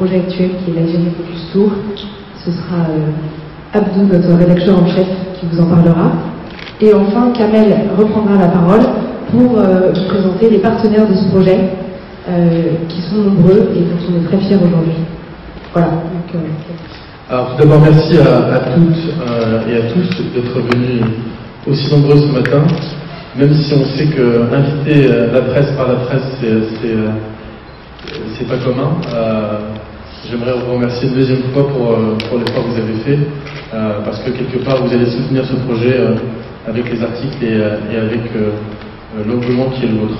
projet actuel qui est l'Algérie Focus Tour. Ce sera Abdou, notre rédacteur en chef, qui vous en parlera. Et enfin, Kamel reprendra la parole pour vous présenter les partenaires de ce projet, qui sont nombreux et dont on est très fiers aujourd'hui. Voilà. Donc, alors tout d'abord, merci à toutes et à tous d'être venus aussi nombreux ce matin, même si on sait que inviter la presse par la presse, c'est pas commun. J'aimerais vous remercier une deuxième fois pour l'effort que vous avez fait, parce que quelque part vous allez soutenir ce projet avec les articles et avec l'engouement qui est le vôtre.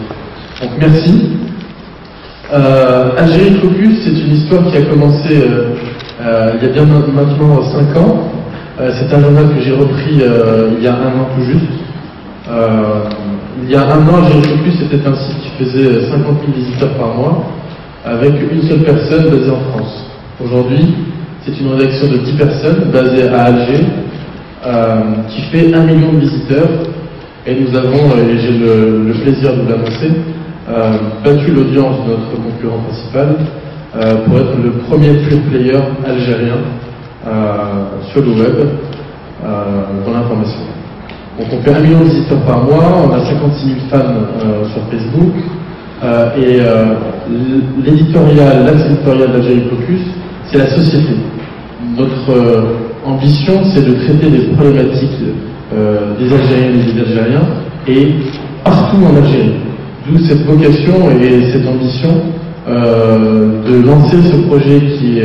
Donc merci. Algérie Focus, c'est une histoire qui a commencé il y a bien maintenant 5 ans. C'est un journal que j'ai repris il y a 1 an tout juste. Il y a 1 an, Algérie Focus était un site qui faisait 50 000 visiteurs par mois, avec une seule personne basée en France. Aujourd'hui, c'est une rédaction de 10 personnes basée à Alger, qui fait 1 million de visiteurs, et nous avons, et j'ai le plaisir de vous l'annoncer, battu l'audience de notre concurrent principal pour être le premier pure player algérien sur le web dans l'information. Donc on fait 1 million de visiteurs par mois, on a 56 000 fans sur Facebook, et l'éditorial, l'axe éditorial d'Algérie Focus, c'est la société. Notre ambition, c'est de traiter des problématiques des Algériennes et des Algériens, et partout en Algérie. D'où cette vocation et cette ambition de lancer ce projet qui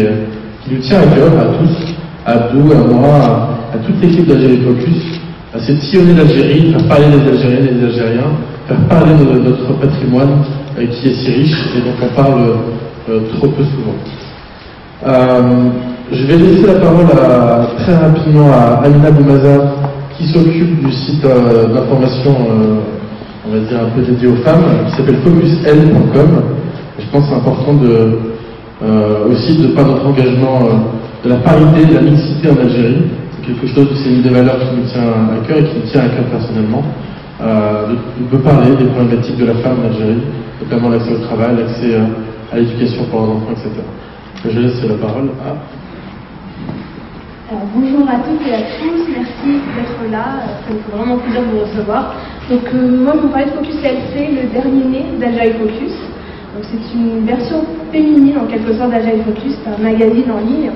nous tient à cœur, à tous, à Abdou, à moi, à toute l'équipe d'Algérie Focus. C'est de sillonner l'Algérie, faire parler des Algériennes et des Algériens, faire parler de notre patrimoine qui est si riche et dont on parle trop peu souvent. Je vais laisser la parole très rapidement à Amina Boumazar, qui s'occupe du site d'information, on va dire un peu dédié aux femmes, qui s'appelle focusl.com. Je pense que c'est important aussi de par notre engagement de la parité, de la mixité en Algérie. C'est quelque chose, c'est une des valeurs qui nous tient à cœur et qui me tient à cœur personnellement, de parler des problématiques de la femme en Algérie, notamment l'accès au travail, l'accès à l'éducation pour les enfants, etc. Je laisse la parole à... Alors, bonjour à toutes et à tous, merci d'être là, ça me fait vraiment plaisir de vous recevoir. Donc moi je vous parlais de Focus LC, le dernier né d'Algérie Focus. Donc c'est une version féminine en quelque sorte d'Algérie Focus, c'est un magazine en ligne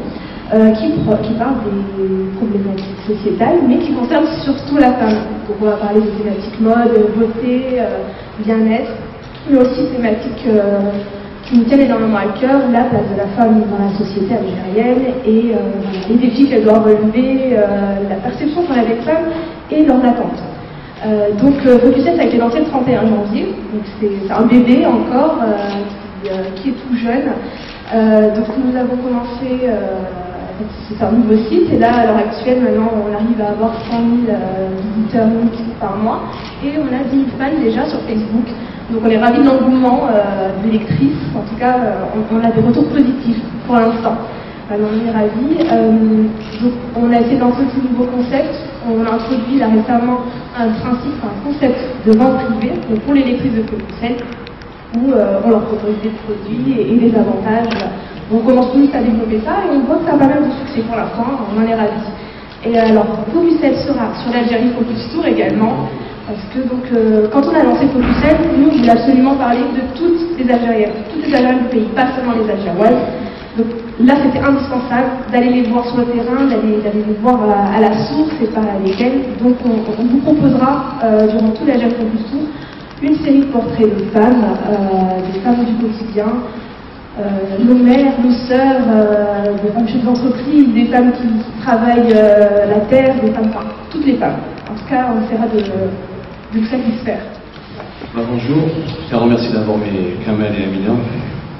qui parle des problématiques sociétales, mais qui concerne surtout la femme. Donc on va parler des thématiques mode, beauté, bien-être, mais aussi thématiques qui nous tiennent énormément à cœur, la place de la femme dans la société algérienne et les défis qu'elle doit relever, la perception qu'on a des femmes et leurs attentes. Donc Focus L, ça a été lancé le 31 janvier, donc c'est un bébé encore qui est tout jeune. Donc nous avons commencé, c'est un nouveau site, et là à l'heure actuelle maintenant on arrive à avoir 100 000 visiteurs uniques par mois, et on a 10 000 fans déjà sur Facebook. Donc on est ravis de l'engouement des lectrices, en tout cas on a des retours positifs pour l'instant. On est ravis. Donc on a essayé d'entrer ce nouveau concept, on a introduit là récemment un concept de vente privée pour les lectrices de Focus, où on leur propose des produits et des avantages. On commence tous à développer ça et on voit que ça a pas mal de succès pour l'instant, on en est ravis. Et alors Focus L sera sur l'Algérie Focus Tour également. Parce que donc, quand on a lancé Focus L, nous, on voulait absolument parler de toutes les Algériennes du pays, pas seulement les Algéroises. Donc là, c'était indispensable d'aller les voir sur le terrain, d'aller les voir à la source et pas avec elles. Donc on vous proposera, durant tout l'Algérie Focus Tour, une série de portraits de femmes, des femmes du quotidien, nos mères, nos sœurs, des femmes chefs d'entreprise, des femmes qui travaillent la terre, des femmes, enfin, toutes les femmes. En tout cas, on essaiera de vous satisfaire. Bonjour, je tiens à remercier d'abord mes Kamel et Amina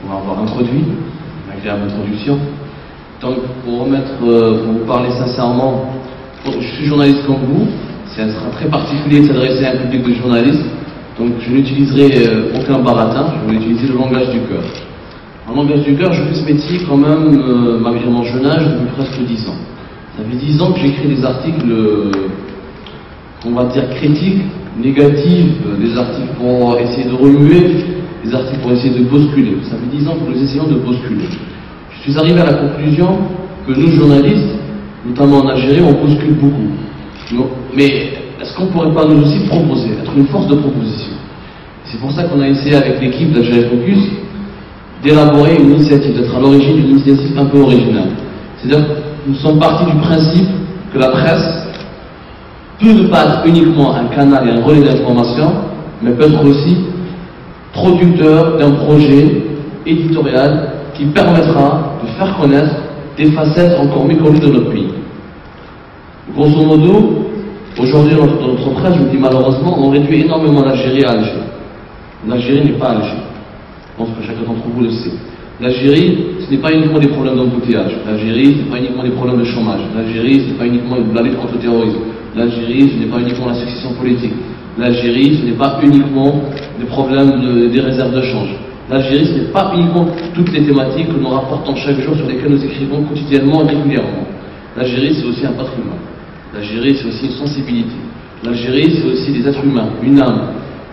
pour m'avoir introduit, une agréable introduction. Donc pour vous parler sincèrement, je suis journaliste comme vous, ça sera très particulier de s'adresser à un public de journalistes, donc je n'utiliserai aucun baratin, je vais utiliser le langage du cœur. En langage du cœur, je fais ce métier quand même, malgré mon jeune âge, depuis presque 10 ans. Ça fait 10 ans que j'écris des articles, on va dire critiques, négatives, des articles pour essayer de remuer, des articles pour essayer de bousculer. Ça fait 10 ans que nous essayons de bousculer. Je Je suis arrivé à la conclusion que nous, journalistes, notamment en Algérie, on bouscule beaucoup. Mais est-ce qu'on ne pourrait pas nous aussi proposer, être une force de proposition? C'est pour ça qu'on a essayé avec l'équipe d'Algérie Focus d'élaborer une initiative, d'être à l'origine d'une initiative un peu originale. C'est-à-dire que nous sommes partis du principe que la presse peut ne pas être uniquement un canal et un relais d'information, mais peut être aussi producteur d'un projet éditorial qui permettra de faire connaître des facettes encore méconnues de notre pays. Grosso modo, aujourd'hui dans notre presse, je vous dis malheureusement, on réduit énormément l'Algérie à Alger. L'Algérie n'est pas Alger. Je pense que chacun d'entre vous le sait. L'Algérie, ce n'est pas uniquement des problèmes d'embouteillage. L'Algérie, ce n'est pas uniquement des problèmes de chômage. L'Algérie, ce n'est pas uniquement la lutte contre le terrorisme. L'Algérie, ce n'est pas uniquement la succession politique. L'Algérie, ce n'est pas uniquement des problèmes des réserves de change. L'Algérie, ce n'est pas uniquement toutes les thématiques que nous rapportons chaque jour, sur lesquelles nous écrivons quotidiennement et régulièrement. L'Algérie, c'est aussi un patrimoine. L'Algérie, c'est aussi une sensibilité. L'Algérie, c'est aussi des êtres humains, une âme.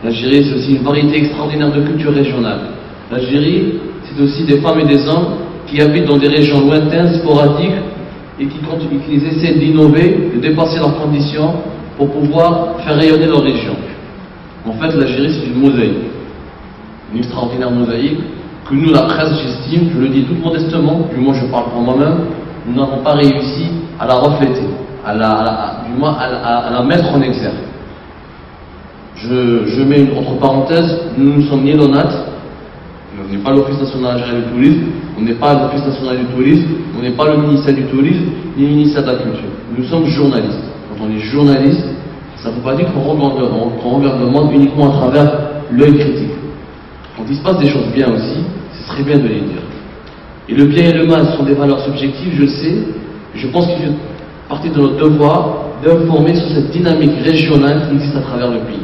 L'Algérie, c'est aussi une variété extraordinaire de culture régionale. L'Algérie, c'est aussi des femmes et des hommes qui habitent dans des régions lointaines, sporadiques, et qui essaient d'innover, de dépasser leurs conditions pour pouvoir faire rayonner leur région. En fait, l'Algérie, c'est une mosaïque. Une extraordinaire mosaïque que nous, la presse, j'estime, je le dis tout modestement, du moins je parle pour moi-même, nous n'avons pas réussi à la refléter, du moins à la mettre en exergue. Je mets une autre parenthèse, nous ne sommes ni l'ONAT, on n'est pas l'Office national algérien du tourisme, on n'est pas l'Office national du tourisme, on n'est pas le ministère du tourisme, ni le ministère de la culture. Nous sommes journalistes. Quand on est journaliste, ça ne veut pas dire qu'on regarde le monde uniquement à travers l'œil critique. Quand il se passe des choses bien aussi, ce serait bien de les dire. Et le bien et le mal sont des valeurs subjectives, je sais, je pense qu'il fait partie de notre devoir d'informer sur cette dynamique régionale qui existe à travers le pays.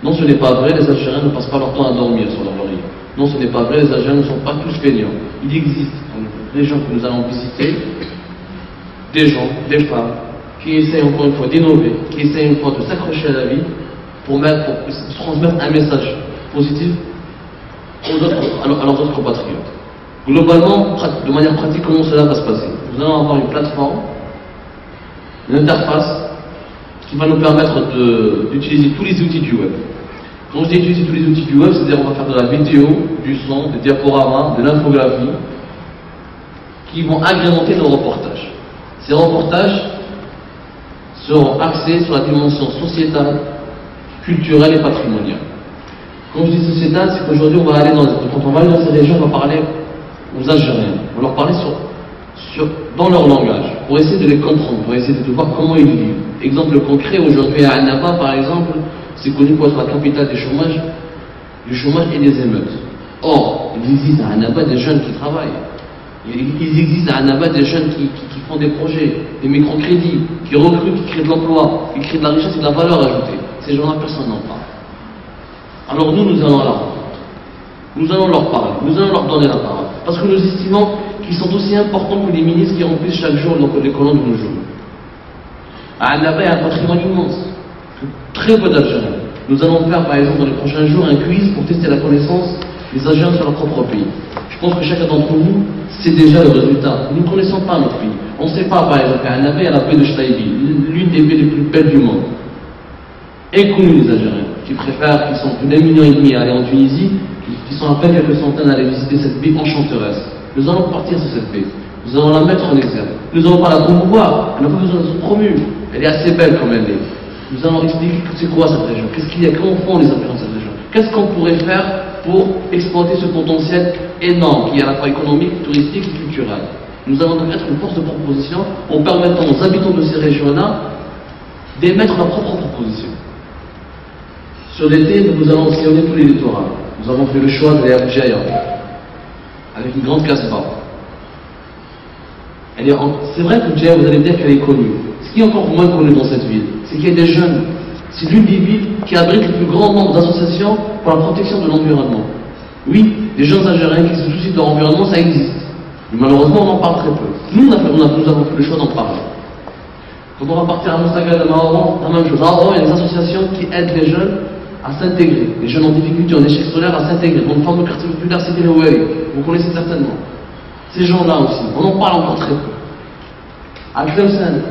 Non, ce n'est pas vrai, les Algériens ne passent pas leur temps à dormir sur leur laurier. Non, ce n'est pas vrai, les Algériens ne sont pas tous feignants. Il existe dans les régions que nous allons visiter des gens, des femmes, qui essayent encore une fois d'innover, qui essayent une fois de s'accrocher à la vie pour transmettre un message positif à leurs autres compatriotes. Globalement, de manière pratique, comment cela va se passer? Nous allons avoir une plateforme, une interface qui va nous permettre d'utiliser tous les outils du web. Quand je dis utiliser tous les outils du web, c'est-à-dire on va faire de la vidéo, du son, des diaporamas, de l'infographie, qui vont agrémenter nos reportages. Ces reportages seront axés sur la dimension sociétale, culturelle et patrimoniale. Quand je dis sociétale, c'est qu'aujourd'hui quand on va aller dans ces régions, on va parler aux Algériens, on va leur parler dans leur langage, pour essayer de les comprendre, pour essayer de voir comment ils vivent. Exemple concret, aujourd'hui à Annaba par exemple, c'est connu pour être la capitale du chômage et des émeutes. Or, il existe à Annaba des jeunes qui travaillent. Il existe à Annaba des jeunes qui font des projets, des microcrédits, qui recrutent, qui créent de l'emploi, qui créent de la richesse et de la valeur ajoutée. Ces gens-là, personne n'en parle. Alors nous allons à la rencontre. Nous allons leur parler, nous allons leur donner la parole. Parce que nous estimons qu'ils sont aussi importants que les ministres qui remplissent chaque jour les colonnes de nos jours. À Annaba, il y a un patrimoine immense. Très peu d'Algériens. Nous allons faire par exemple dans les prochains jours un quiz pour tester la connaissance des Algériens sur leur propre pays. Je pense que chacun d'entre vous sait déjà le résultat. Nous ne connaissons pas notre pays. On ne sait pas par exemple qu'à Annaba, il y a la baie de Chtaïbi, l'une des baies les plus belles du monde. Inconnus des Algériens, qui sont plus d'1,5 million à aller en Tunisie, qui sont à peine quelques centaines à aller visiter cette baie enchanteresse. Nous allons partir sur cette baie. Nous allons la mettre en exergue. Nous n'allons pas la promouvoir. Elle n'a pas besoin d'être promue. Elle est assez belle comme elle est. Nous allons expliquer c'est quoi cette région, qu'est-ce qu'il y a, comment font les habitants de cette région, qu'est-ce qu'on pourrait faire pour exploiter ce potentiel énorme qui est à la fois économique, touristique et culturel. Nous allons donc être une force de proposition en permettant aux habitants de ces régions-là d'émettre leurs propres propositions. Sur l'été, nous allons sillonner tous les littoraux. Nous avons fait le choix d'aller à Djaïa, avec une grande casse-barre. C'est vrai que Djaïa, vous allez me dire qu'elle est connue. Ce qui est encore moins connu dans cette ville, c'est qu'il y a des jeunes. C'est l'une des villes qui abrite le plus grand nombre d'associations pour la protection de l'environnement. Oui, des jeunes Algériens qui se soucient de leur environnement, ça existe. Mais malheureusement, on en parle très peu. Nous avons fait le choix d'en parler. Quand on va partir à Moustaga de Mahoran, la même chose. Il y a des associations qui aident les jeunes à s'intégrer. Les jeunes en difficulté, en échec scolaire, à s'intégrer. Dans le fameux quartier populaire, c'était le Ouari. Vous connaissez certainement. Ces gens-là aussi, on en parle encore très peu. À Tlemcen,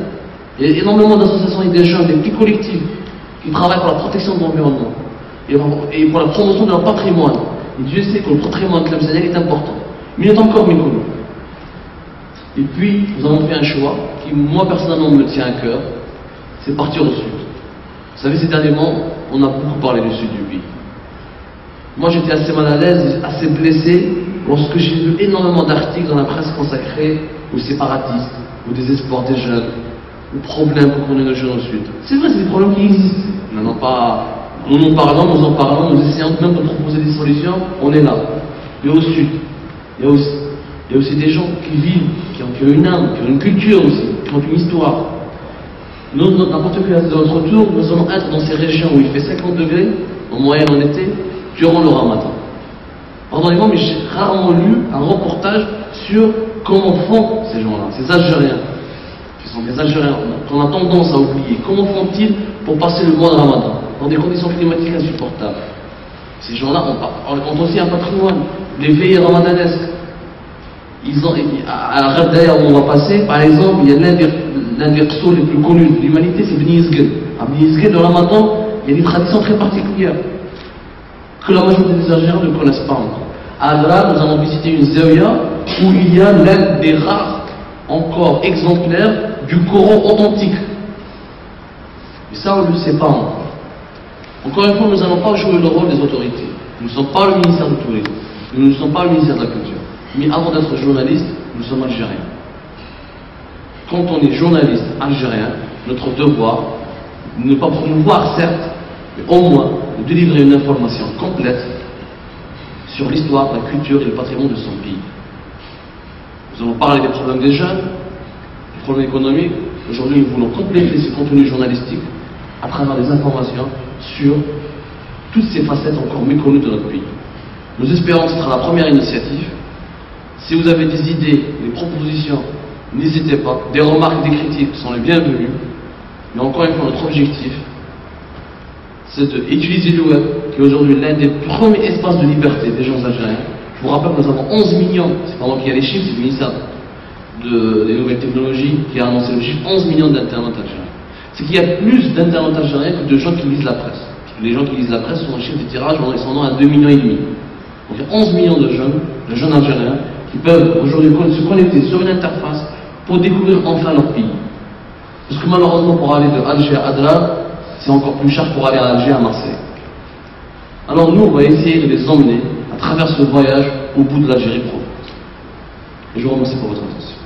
il y a énormément d'associations et des jeunes, des petits collectifs qui travaillent pour la protection de l'environnement et pour la promotion de leur patrimoine. Et Dieu sait que le patrimoine tlemcenien est important, mais il est encore méconnu. Et puis, nous avons fait un choix qui, moi personnellement, me tient à cœur, c'est partir au sud. Vous savez, ces derniers mois, on a beaucoup parlé du sud du pays. Moi, j'étais assez mal à l'aise, assez blessé, lorsque j'ai lu énormément d'articles dans la presse consacrés aux séparatistes, au désespoir des jeunes, aux problèmes que connaissent nos jeunes au sud. C'est vrai, c'est des problèmes qui existent. Nous en parlons, nous essayons même de proposer des solutions, on est là. Et au sud, il y a aussi des gens qui vivent, qui ont une âme, qui ont une culture aussi, qui ont une histoire. Nous, n'importe quel de notre tour, nous allons être dans ces régions où il fait 50 degrés, en moyenne en été, durant le ramadan. Pardonnez-moi, mais j'ai rarement lu un reportage sur comment font ces gens-là, ces Algériens, qui sont des Algériens qu'on a tendance à oublier. Comment font-ils pour passer le mois de ramadan dans des conditions climatiques insupportables? Ces gens-là ont aussi un patrimoine, les veillées ramadanesques. À Rabdaïa où on va passer, par exemple, il y a l'un des psaumes les plus connus de l'humanité, c'est Bni Yizged. À Bni Yizged, le ramadan, il y a des traditions très particulières que la majorité des Algériens ne connaissent pas encore. À Adra, nous avons visité une zaouïa où il y a l'un des rares encore exemplaires du Coran authentique. Et ça, on ne le sait pas encore. Encore une fois, nous n'allons pas jouer le rôle des autorités. Nous ne sommes pas le ministère du Tourisme. Nous ne sommes pas le ministère de la Culture. Mais avant d'être journaliste, nous sommes algériens. Quand on est journaliste algérien, notre devoir, ne pas promouvoir certes, mais au moins de délivrer une information complète sur l'histoire, la culture et le patrimoine de son pays. Nous allons parler des problèmes des jeunes, des problèmes économiques. Aujourd'hui, nous voulons compléter ce contenu journalistique à travers des informations sur toutes ces facettes encore méconnues de notre pays. Nous espérons que ce sera la première initiative. Si vous avez des idées, des propositions, n'hésitez pas. Des remarques, des critiques sont les bienvenues. Mais encore une fois, notre objectif, c'est d'utiliser le web, qui est aujourd'hui l'un des premiers espaces de liberté des gens algériens. Je vous rappelle que nous avons 11 millions, c'est pas moi qui ai les chiffres, c'est le ministère des Nouvelles Technologies qui a annoncé le chiffre, 11 millions d'internautes algériens. C'est qu'il y a plus d'internautes algériens que de gens qui lisent la presse. Les gens qui lisent la presse sont un chiffre de tirage, ils sont à 2,5 millions. Donc il y a 11 millions de jeunes algériens, qui peuvent aujourd'hui se connecter sur une interface pour découvrir enfin leur pays. Parce que malheureusement, pour aller de Alger à Adra, c'est encore plus cher pour aller à Alger à Marseille. Alors nous, on va essayer de les emmener à travers ce voyage au bout de l'Algérie profonde. Et je vous remercie pour votre attention.